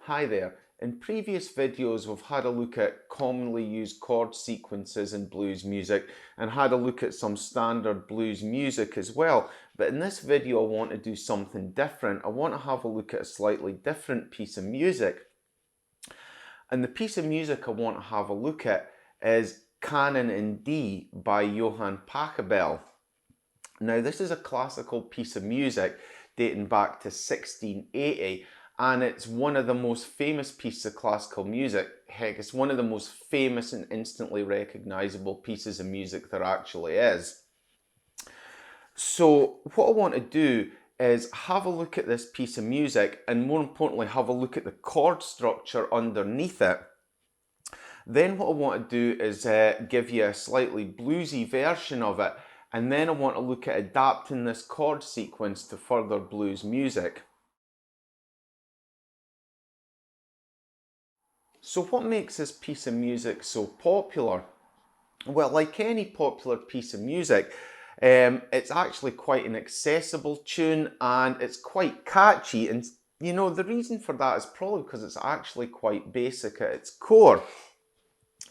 Hi there. In previous videos we've had a look at commonly used chord sequences in blues music and had a look at some standard blues music as well. But in this video I want to do something different. I want to have a look at a slightly different piece of music. And the piece of music I want to have a look at is Canon in D by Johann Pachelbel. Now this is a classical piece of music dating back to 1680. And it's one of the most famous pieces of classical music. Heck, it's one of the most famous and instantly recognizable pieces of music there actually is. So what I want to do is have a look at this piece of music and more importantly have a look at the chord structure underneath it. Then what I want to do is give you a slightly bluesy version of it, and then I want to look at adapting this chord sequence to further blues music. So what makes this piece of music so popular? Well, like any popular piece of music, it's actually quite an accessible tune and it's quite catchy. And you know, the reason for that is probably because it's actually quite basic at its core.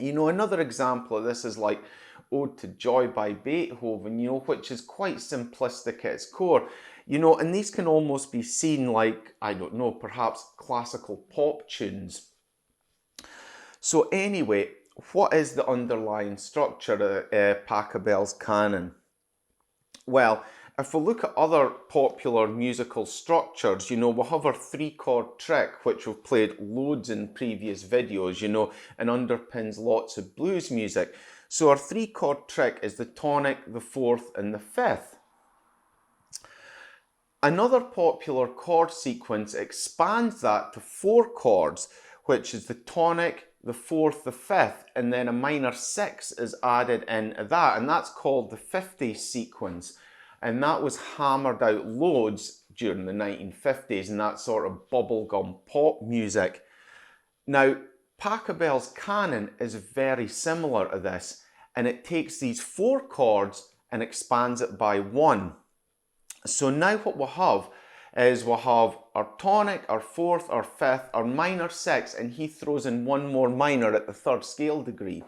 You know, another example of this is like Ode to Joy by Beethoven, you know, which is quite simplistic at its core. You know, and these can almost be seen like, I don't know, perhaps classical pop tunes. So anyway, what is the underlying structure of Pachelbel's canon? Well, if we look at other popular musical structures, you know, we'll have our three-chord trick, which we've played loads in previous videos, you know, and underpins lots of blues music. So our three-chord trick is the tonic, the fourth, and the fifth. Another popular chord sequence expands that to four chords, which is the tonic, the fourth, the fifth, and then a minor six is added into that, and that's called the 50s sequence. And that was hammered out loads during the 1950s, and that sort of bubblegum pop music. Now, Pachelbel's canon is very similar to this, and it takes these four chords and expands it by one. So now what we'll have is we'll have our tonic, our fourth, our fifth, our minor six, and he throws in one more minor at the third scale degree.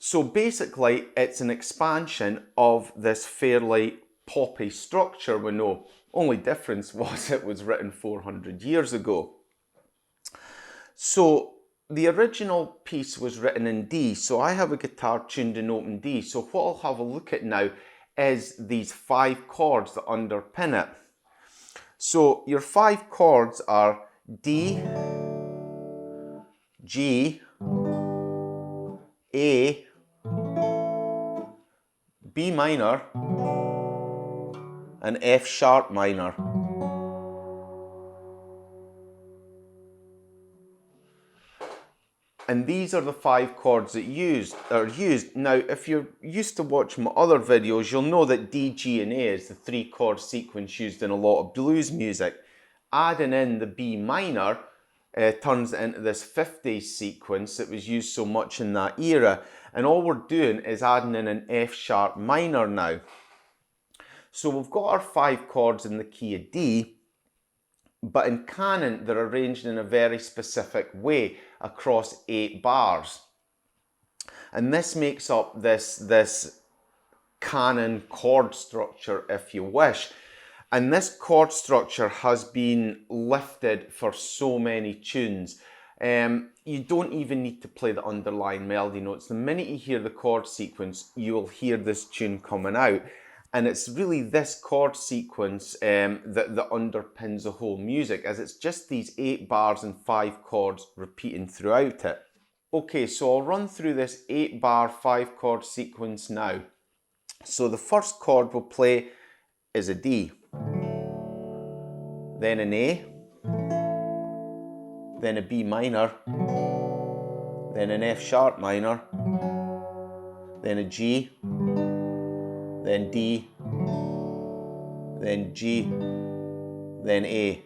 So basically it's an expansion of this fairly poppy structure we know. Only difference was it was written 400 years ago. So the original piece was written in D, so I have a guitar tuned in open D. So what I'll have a look at now is these five chords that underpin it. So your five chords are D, G, A, B minor, and F sharp minor. And these are the five chords that are used. Now, if you're used to watching my other videos, you'll know that D, G, and A is the three chord sequence used in a lot of blues music. Adding in the B minor turns it into this 50s sequence that was used so much in that era. And all we're doing is adding in an F sharp minor now. So we've got our five chords in the key of D, but in canon they're arranged in a very specific way across 8 bars. And this makes up this canon chord structure, if you wish. And this chord structure has been lifted for so many tunes. You don't even need to play the underlying melody notes. The minute you hear the chord sequence, you'll hear this tune coming out. And it's really this chord sequence that underpins the whole music, as it's just these 8 bars and 5 chords repeating throughout it. Okay, so I'll run through this 8 bar 5 chord sequence now. So the first chord we'll play is a D, then an A, then a B minor, then an F sharp minor, then a G, then D, then G, then A.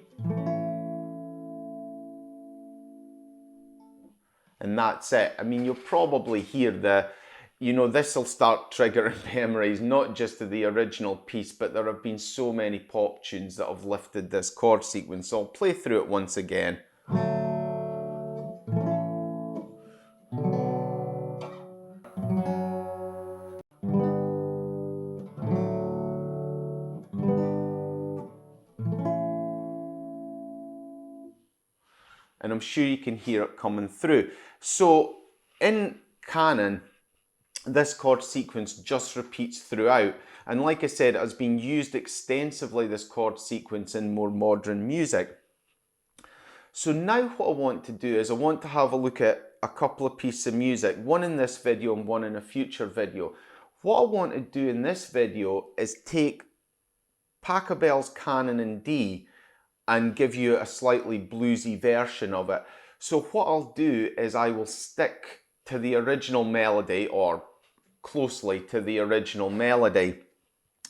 And that's it. I mean, you'll probably hear you know, this will start triggering memories, not just of the original piece, but there have been so many pop tunes that have lifted this chord sequence. So I'll play through it once again. And I'm sure you can hear it coming through. So in Canon, this chord sequence just repeats throughout. And like I said, it has been used extensively, this chord sequence, in more modern music. So now what I want to do is I want to have a look at a couple of pieces of music, one in this video and one in a future video. What I want to do in this video is take Pachelbel's Canon in D and give you a slightly bluesy version of it. So what I'll do is I will stick to the original melody, or closely to the original melody,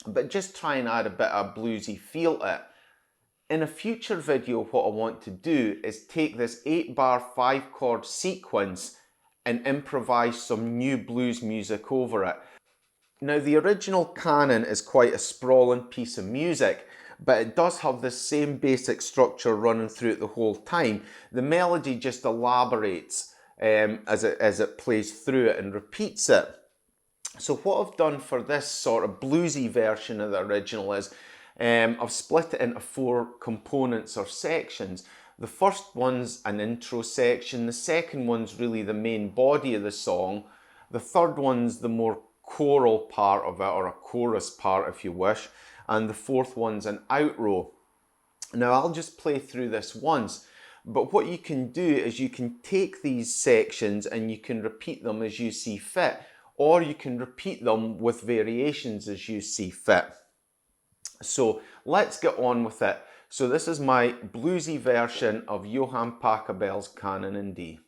but just try and add a bit of bluesy feel to it. In a future video, what I want to do is take this 8-bar 5-chord sequence and improvise some new blues music over it. Now, the original Canon is quite a sprawling piece of music, but it does have the same basic structure running through it the whole time. The melody just elaborates as it plays through it and repeats it. So what I've done for this sort of bluesy version of the original is I've split it into 4 components or sections. The first one's an intro section, the second one's really the main body of the song, the third one's the more choral part of it, or a chorus part if you wish, and the fourth one's an outro. Now I'll just play through this once, but what you can do is you can take these sections and you can repeat them as you see fit, or you can repeat them with variations as you see fit. So let's get on with it. So this is my bluesy version of Johann Pachelbel's Canon in D.